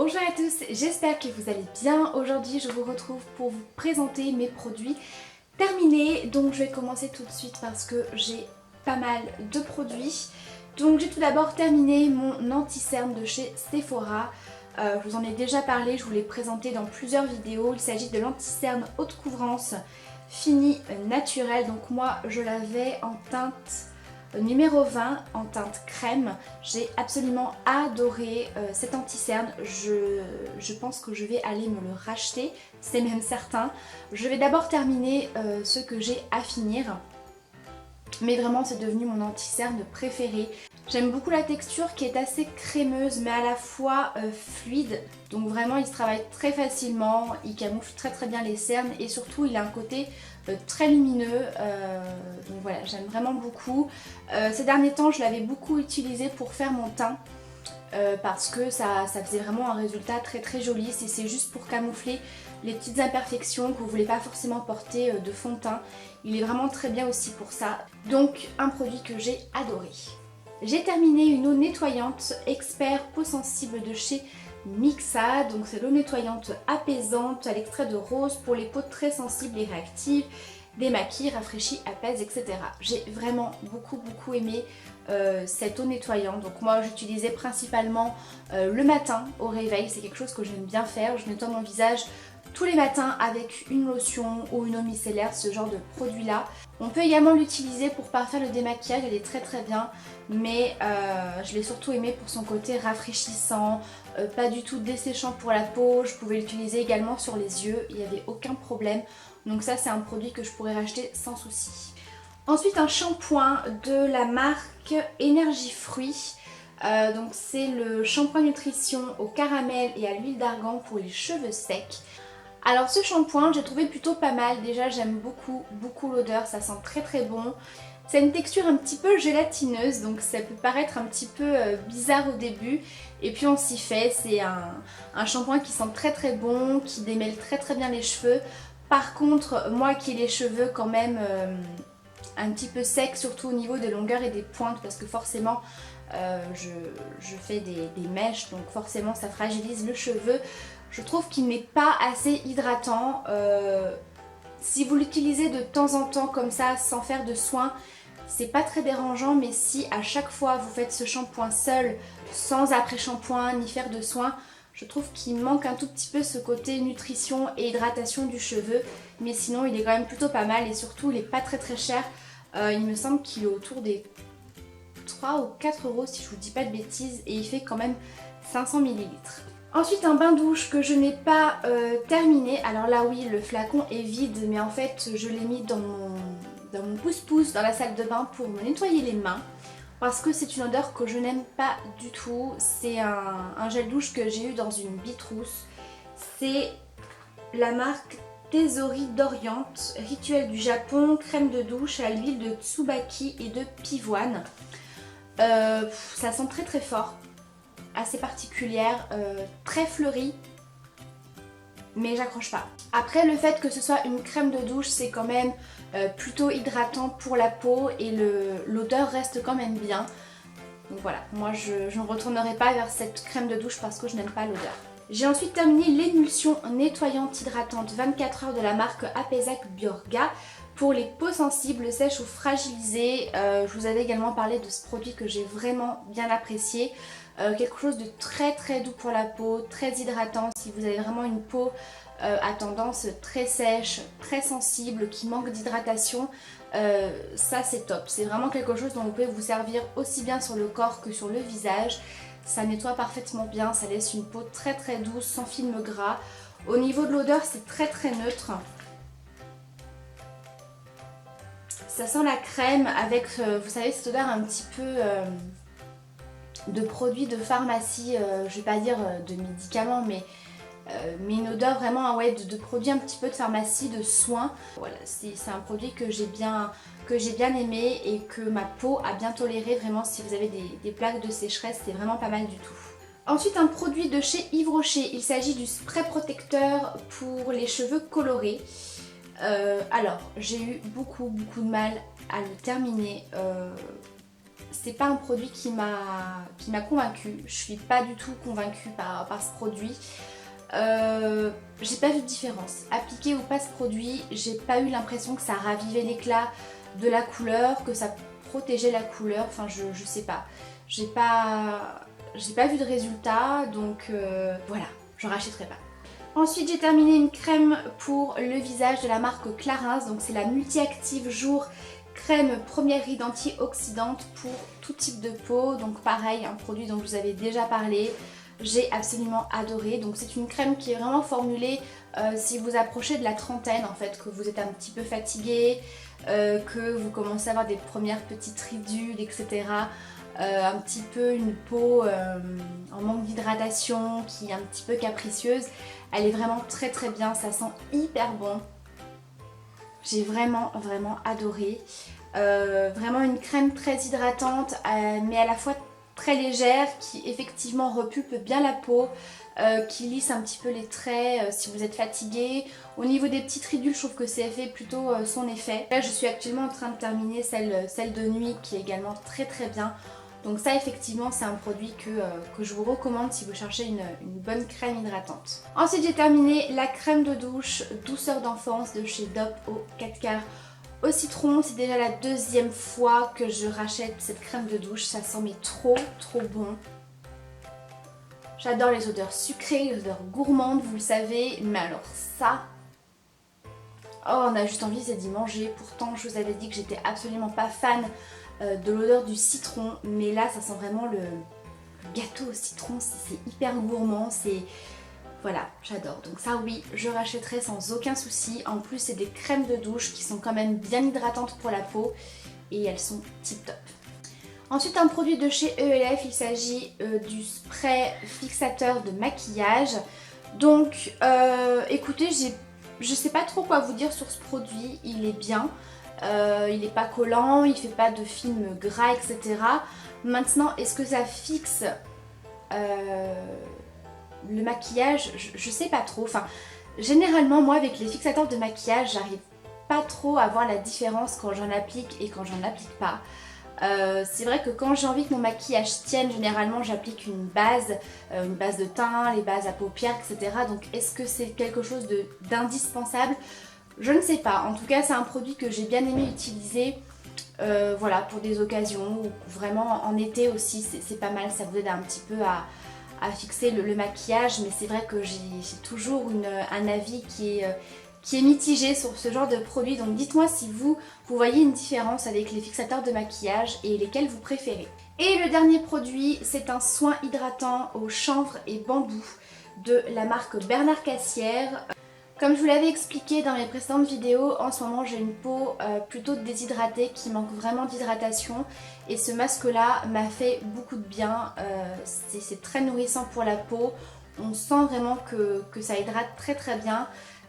Bonjour à tous, j'espère que vous allez bien. Aujourd'hui je vous retrouve pour vous présenter mes produits terminés. Donc je vais commencer tout de suite parce que j'ai pas mal de produits. Donc j'ai tout d'abord terminé mon anti-cerne de chez Sephora. Je vous en ai déjà parlé, je vous l'ai présenté dans plusieurs vidéos. Il s'agit de l'anti-cerne haute couvrance fini naturel. Donc moi je l'avais en teinte numéro 20 en teinte crème. J'ai absolument adoré cet anti-cerne. Je pense que je vais aller me le racheter, c'est même certain. Je vais d'abord terminer ce que j'ai à finir. Mais vraiment c'est devenu mon anti-cerne préféré. J'aime beaucoup la texture qui est assez crémeuse mais à la fois fluide. Donc vraiment il se travaille très facilement, il camoufle très bien les cernes et surtout il a un côté très lumineux. Donc voilà, j'aime vraiment beaucoup. Ces derniers temps je l'avais beaucoup utilisé pour faire mon teint. Parce que ça faisait vraiment un résultat très joli. C'est juste pour camoufler les petites imperfections que vous ne voulez pas forcément porter de fond de teint. Il est vraiment très bien aussi pour ça. Donc un produit que j'ai adoré. J'ai terminé une eau nettoyante expert peau sensible de chez Mixa. Donc c'est l'eau nettoyante apaisante à l'extrait de rose pour les peaux très sensibles et réactives, démaquille, rafraîchit, apaise, etc. J'ai vraiment beaucoup aimé cette eau nettoyante. Donc moi j'utilisais principalement le matin au réveil, c'est quelque chose que j'aime bien faire. Je nettoie mon visage tous les matins avec une lotion ou une eau micellaire, ce genre de produit là. On peut également l'utiliser pour parfaire le démaquillage, elle est très bien, mais je l'ai surtout aimé pour son côté rafraîchissant, pas du tout desséchant pour la peau. Je pouvais l'utiliser également sur les yeux, il n'y avait aucun problème. Donc ça c'est un produit que je pourrais racheter sans souci. Ensuite un shampoing de la marque Énergie Fruits. Donc c'est le shampoing nutrition au caramel et à l'huile d'argan pour les cheveux secs. Alors ce shampoing j'ai trouvé plutôt pas mal. Déjà j'aime beaucoup l'odeur, ça sent très bon. C'est une texture un petit peu gélatineuse, donc ça peut paraître un petit peu bizarre au début. Et puis on s'y fait, c'est un shampoing qui sent très bon, qui démêle très bien les cheveux. Par contre, moi qui ai les cheveux quand même un petit peu secs, surtout au niveau des longueurs et des pointes, parce que forcément je fais des mèches, donc forcément ça fragilise le cheveu. Je trouve qu'il n'est pas assez hydratant. Si vous l'utilisez de temps en temps comme ça, sans faire de soins, c'est pas très dérangeant, mais si à chaque fois vous faites ce shampoing seul, sans après-shampoing ni faire de soins, je trouve qu'il manque un tout petit peu ce côté nutrition et hydratation du cheveu. Mais sinon il est quand même plutôt pas mal et surtout il est pas très cher. Il me semble qu'il est autour des 3 ou 4 euros si je vous dis pas de bêtises, et il fait quand même 500 ml. Ensuite un bain douche que je n'ai pas terminé. Alors là oui, le flacon est vide, mais en fait je l'ai mis dans mon pouce-pouce dans la salle de bain pour me nettoyer les mains. Parce que c'est une odeur que je n'aime pas du tout. C'est un gel douche que j'ai eu dans une Bitrousse. C'est la marque Tesori d'Orient, rituel du Japon, crème de douche à l'huile de tsubaki et de pivoine. Ça sent très fort, assez particulière, très fleurie, mais j'accroche pas. Après le fait que ce soit une crème de douche, c'est quand même plutôt hydratant pour la peau et l'odeur reste quand même bien. Donc voilà, moi je ne retournerai pas vers cette crème de douche parce que je n'aime pas l'odeur. J'ai ensuite terminé l'émulsion nettoyante hydratante 24 heures de la marque Apesac Biorga pour les peaux sensibles, sèches ou fragilisées. Je vous avais également parlé de ce produit que j'ai vraiment bien apprécié. Quelque chose de très doux pour la peau, très hydratant si vous avez vraiment une peau à tendance très sèche, très sensible, qui manque d'hydratation. Ça c'est top, c'est vraiment quelque chose dont vous pouvez vous servir aussi bien sur le corps que sur le visage. Ça nettoie parfaitement bien, ça laisse une peau très douce, sans film gras. Au niveau de l'odeur c'est très neutre. Ça sent la crème avec, vous savez, cette odeur un petit peu de produits de pharmacie, je vais pas dire de médicaments, mais une odeur vraiment ouais, de produits un petit peu de pharmacie, de soins. Voilà, c'est un produit que j'ai bien aimé et que ma peau a bien toléré. Vraiment, si vous avez des plaques de sécheresse, c'est vraiment pas mal du tout. Ensuite, un produit de chez Yves Rocher, il s'agit du spray protecteur pour les cheveux colorés. Alors, j'ai eu beaucoup de mal à le terminer. c'est pas un produit qui m'a convaincue. Je suis pas du tout convaincue par ce produit. J'ai pas vu de différence. Appliqué ou pas ce produit, j'ai pas eu l'impression que ça ravivait l'éclat de la couleur, que ça protégeait la couleur, enfin je sais pas. J'ai pas vu de résultat, donc voilà, je rachèterai pas. Ensuite j'ai terminé une crème pour le visage de la marque Clarins, donc c'est la Multi-Active Jour crème première ride antioxydante pour tout type de peau, donc pareil, un produit dont je vous avais déjà parlé. J'ai absolument adoré, donc c'est une crème qui est vraiment formulée si vous approchez de la trentaine en fait, que vous êtes un petit peu fatigué, que vous commencez à avoir des premières petites ridules, etc. Un petit peu une peau en manque d'hydratation, qui est un petit peu capricieuse. Elle est vraiment très très bien, ça sent hyper bon. J'ai vraiment adoré. Vraiment une crème très hydratante, mais à la fois très légère, qui effectivement repulpe bien la peau, qui lisse un petit peu les traits si vous êtes fatigué. Au niveau des petites ridules, je trouve que c'est fait plutôt son effet. Là je suis actuellement en train de terminer celle de nuit, qui est également très très bien. Donc ça effectivement c'est un produit que je vous recommande si vous cherchez une bonne crème hydratante. Ensuite j'ai terminé la crème de douche douceur d'enfance de chez Dove au 4 quarts au citron. C'est déjà la deuxième fois que je rachète cette crème de douche, ça sent mais trop bon. J'adore les odeurs sucrées, les odeurs gourmandes, vous le savez, mais alors ça... Oh, on a juste envie c'est d'y manger. Pourtant je vous avais dit que j'étais absolument pas fan de l'odeur du citron, mais là ça sent vraiment le gâteau au citron, c'est hyper gourmand, c'est... Voilà, j'adore. Donc ça oui, je rachèterai sans aucun souci. En plus c'est des crèmes de douche qui sont quand même bien hydratantes pour la peau et elles sont tip top. Ensuite un produit de chez ELF, il s'agit du spray fixateur de maquillage. Donc écoutez, je sais pas trop quoi vous dire sur ce produit, il est bien. Il n'est pas collant, il fait pas de film gras, etc. Maintenant, est-ce que ça fixe le maquillage? Je sais pas trop. Enfin, généralement, moi, avec les fixateurs de maquillage, j'arrive pas trop à voir la différence quand j'en applique et quand j'en applique pas. C'est vrai que quand j'ai envie que mon maquillage tienne, généralement j'applique une base de teint, les bases à paupières, etc. Donc est-ce que c'est quelque chose d'indispensable? Je ne sais pas. En tout cas c'est un produit que j'ai bien aimé utiliser voilà, pour des occasions ou vraiment en été aussi, c'est pas mal, ça vous aide un petit peu à fixer le maquillage, mais c'est vrai que j'ai toujours un avis qui est mitigé sur ce genre de produit. Donc dites-moi si vous voyez une différence avec les fixateurs de maquillage et lesquels vous préférez. Et le dernier produit, c'est un soin hydratant au chanvre et bambou de la marque Bernard Cassière. Comme je vous l'avais expliqué dans mes précédentes vidéos, en ce moment j'ai une peau plutôt déshydratée qui manque vraiment d'hydratation et ce masque là m'a fait beaucoup de bien, c'est très nourrissant pour la peau, on sent vraiment que ça hydrate très bien.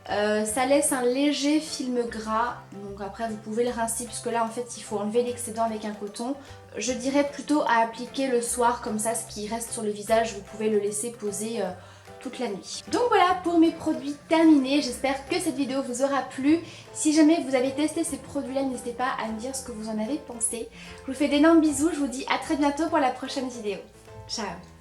Ça laisse un léger film gras, donc après vous pouvez le rincer puisque là en fait il faut enlever l'excédent avec un coton. Je dirais plutôt à appliquer le soir, comme ça ce qui reste sur le visage vous pouvez le laisser poser toute la nuit. Donc voilà pour mes produits terminés, j'espère que cette vidéo vous aura plu. Si jamais vous avez testé ces produits là, n'hésitez pas à me dire ce que vous en avez pensé. Je vous fais d'énormes bisous, je vous dis à très bientôt pour la prochaine vidéo. Ciao!